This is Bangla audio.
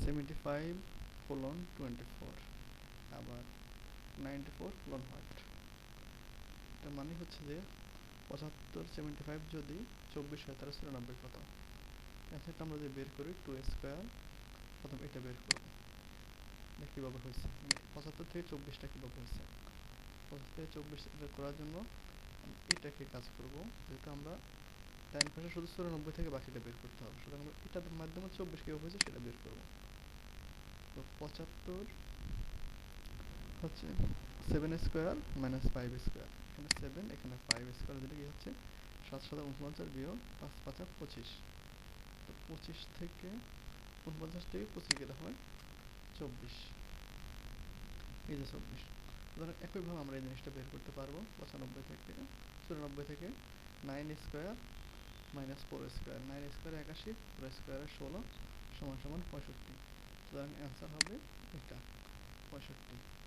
75 কোলন 24 আবার 94 কোলন হোয়াট। এটার মানে হচ্ছে যে 75 75 যদি 24 হয় তাহলে 94 কত। অ্যান্সারটা আমরা যদি বের করি 2 স্কোয়ার, প্রথম এটা বের করবো কীভাবে হয়েছে, মানে 75 থেকে 24টা কীভাবে হয়েছে। 75 থেকে 24 বের করার জন্য এটাকে কাজ করব, যেহেতু আমরা ডান পাশে শুধু 94 থেকে বাকিটা বের করতে হবে, সুতরাং আমরা এটার মাধ্যমে 24 কীভাবে হয়েছে সেটা বের করবো। তো 75 হচ্ছে 7 স্কোয়ার মাইনাস 5 স্কোয়ার, এখানে 7 এখানে 5 স্কোয়ার দিলে কি হচ্ছে 7 7 49 বিয়োগ 5 5 25। তো 25 থেকে 49 থেকে 25 গেলে হয় 24, এই যে 24। সুতরাং একইভাবে আমরা এই জিনিসটা বের করতে পারবো 95 থেকে 94 থেকে 9 square minus 4 square, 9 square 81, 4 square 16 সমান সমান 65। সুতরাং অ্যান্সার হবে এটা 65।